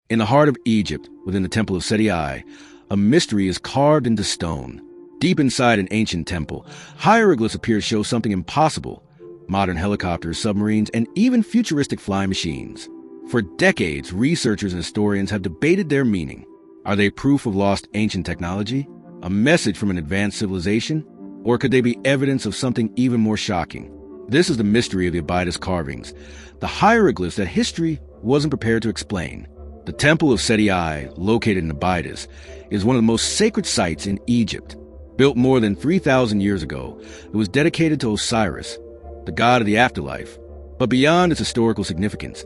In the heart of Egypt, within the Temple of Seti I, a mystery is carved into stone. Deep inside an ancient temple, hieroglyphs appear to show something impossible: modern helicopters, submarines, and even futuristic flying machines. For decades, researchers and historians have debated their meaning. Are they proof of lost ancient technology? A message from an advanced civilization? Or could they be evidence of something even more shocking? This is the mystery of the Abydos carvings, the hieroglyphs that history wasn't prepared to explain. The Temple of Seti I, located in Abydos, is one of the most sacred sites in Egypt. Built more than 3,000 years ago, it was dedicated to Osiris, the god of the afterlife. But beyond its historical significance,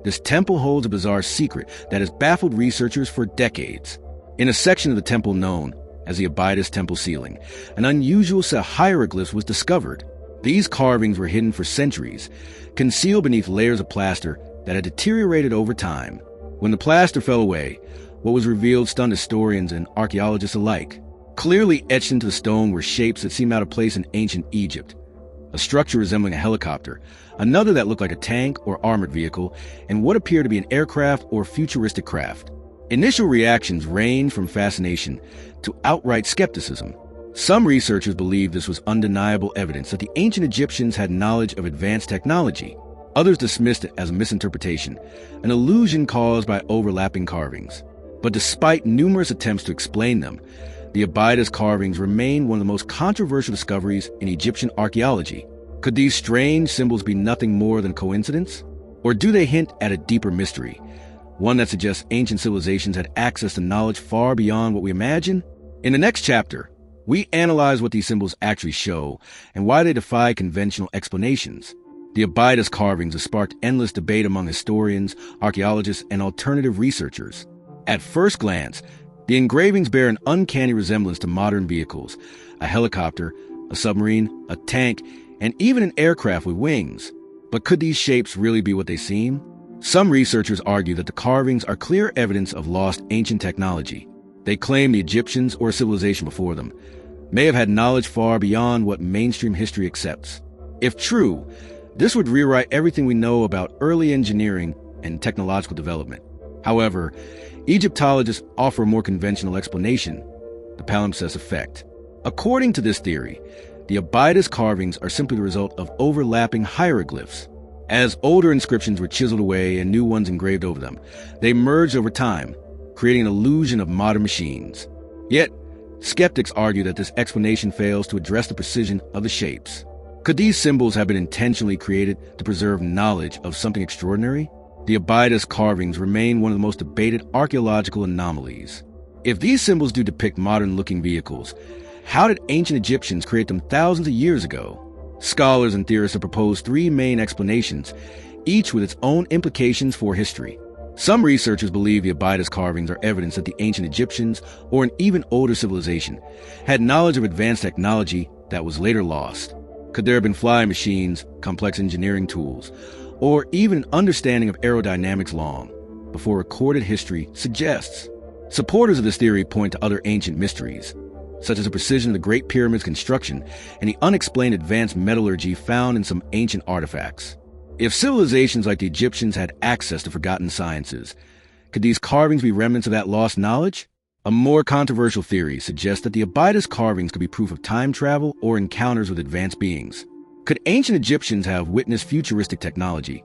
this temple holds a bizarre secret that has baffled researchers for decades. In a section of the temple known as the Abydos temple ceiling, an unusual set of hieroglyphs was discovered. These carvings were hidden for centuries, concealed beneath layers of plaster that had deteriorated over time. When the plaster fell away, what was revealed stunned historians and archaeologists alike. Clearly etched into the stone were shapes that seemed out of place in ancient Egypt. A structure resembling a helicopter, another that looked like a tank or armored vehicle, and what appeared to be an aircraft or futuristic craft. Initial reactions ranged from fascination to outright skepticism. Some researchers believed this was undeniable evidence that the ancient Egyptians had knowledge of advanced technology. Others dismissed it as a misinterpretation, an illusion caused by overlapping carvings. But despite numerous attempts to explain them, the Abydos carvings remain one of the most controversial discoveries in Egyptian archaeology. Could these strange symbols be nothing more than coincidence? Or do they hint at a deeper mystery, one that suggests ancient civilizations had access to knowledge far beyond what we imagine? In the next chapter, we analyze what these symbols actually show and why they defy conventional explanations. The Abydos carvings have sparked endless debate among historians, archaeologists, and alternative researchers. At first glance, the engravings bear an uncanny resemblance to modern vehicles: a helicopter, a submarine, a tank, and even an aircraft with wings. But could these shapes really be what they seem? Some researchers argue that the carvings are clear evidence of lost ancient technology. They claim the Egyptians or civilization before them may have had knowledge far beyond what mainstream history accepts. If true, this would rewrite everything we know about early engineering and technological development. However, Egyptologists offer a more conventional explanation: the palimpsest effect. According to this theory, the Abydos carvings are simply the result of overlapping hieroglyphs. As older inscriptions were chiseled away and new ones engraved over them, they merged over time, creating an illusion of modern machines. Yet, skeptics argue that this explanation fails to address the precision of the shapes. Could these symbols have been intentionally created to preserve knowledge of something extraordinary? The Abydos carvings remain one of the most debated archaeological anomalies. If these symbols do depict modern-looking vehicles, how did ancient Egyptians create them thousands of years ago? Scholars and theorists have proposed three main explanations, each with its own implications for history. Some researchers believe the Abydos carvings are evidence that the ancient Egyptians, or an even older civilization, had knowledge of advanced technology that was later lost. Could there have been flying machines, complex engineering tools, or even an understanding of aerodynamics long before recorded history suggests? Supporters of this theory point to other ancient mysteries, such as the precision of the Great Pyramid's construction and the unexplained advanced metallurgy found in some ancient artifacts. If civilizations like the Egyptians had access to forgotten sciences, could these carvings be remnants of that lost knowledge? A more controversial theory suggests that the Abydos carvings could be proof of time travel or encounters with advanced beings. Could ancient Egyptians have witnessed futuristic technology,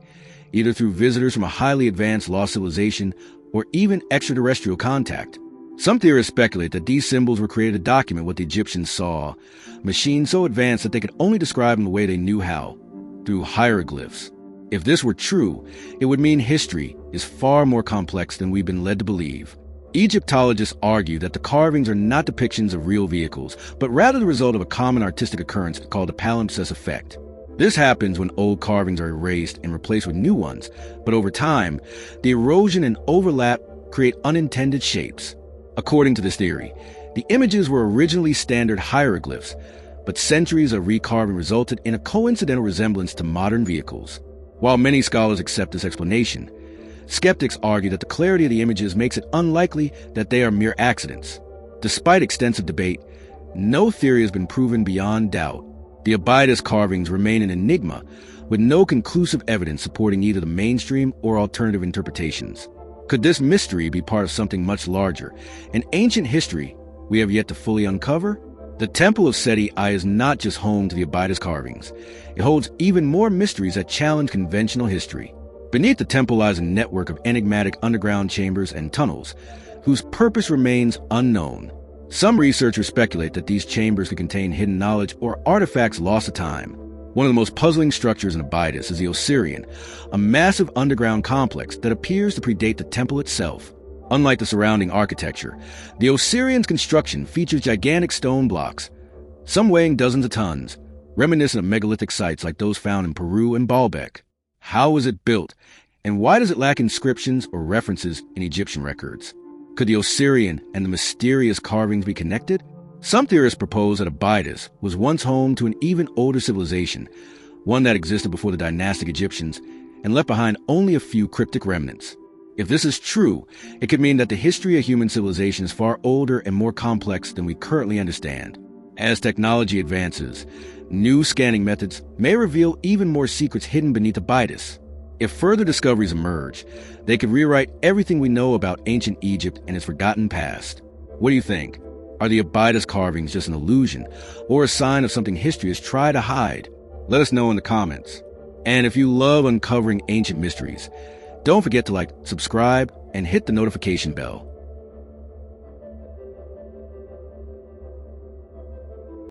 either through visitors from a highly advanced lost civilization or even extraterrestrial contact? Some theorists speculate that these symbols were created to document what the Egyptians saw, machines so advanced that they could only describe them the way they knew how, through hieroglyphs. If this were true, it would mean history is far more complex than we've been led to believe. Egyptologists argue that the carvings are not depictions of real vehicles, but rather the result of a common artistic occurrence called the palimpsest effect. This happens when old carvings are erased and replaced with new ones, but over time, the erosion and overlap create unintended shapes. According to this theory, the images were originally standard hieroglyphs, but centuries of recarving resulted in a coincidental resemblance to modern vehicles. While many scholars accept this explanation, skeptics argue that the clarity of the images makes it unlikely that they are mere accidents. Despite extensive debate, no theory has been proven beyond doubt. The Abydos carvings remain an enigma, with no conclusive evidence supporting either the mainstream or alternative interpretations. Could this mystery be part of something much larger, an ancient history we have yet to fully uncover? The Temple of Seti I is not just home to the Abydos carvings. It holds even more mysteries that challenge conventional history. Beneath the temple lies a network of enigmatic underground chambers and tunnels, whose purpose remains unknown. Some researchers speculate that these chambers could contain hidden knowledge or artifacts lost to time. One of the most puzzling structures in Abydos is the Osirian, a massive underground complex that appears to predate the temple itself. Unlike the surrounding architecture, the Osirian's construction features gigantic stone blocks, some weighing dozens of tons, reminiscent of megalithic sites like those found in Peru and Baalbek. How was it built, and why does it lack inscriptions or references in Egyptian records? Could the Osirian and the mysterious carvings be connected? Some theorists propose that Abydos was once home to an even older civilization, one that existed before the dynastic Egyptians and left behind only a few cryptic remnants. If this is true, it could mean that the history of human civilization is far older and more complex than we currently understand. As technology advances, new scanning methods may reveal even more secrets hidden beneath Abydos. If further discoveries emerge, they could rewrite everything we know about ancient Egypt and its forgotten past. What do you think? Are the Abydos carvings just an illusion, or a sign of something history has tried to hide? Let us know in the comments. And if you love uncovering ancient mysteries, don't forget to subscribe, and hit the notification bell.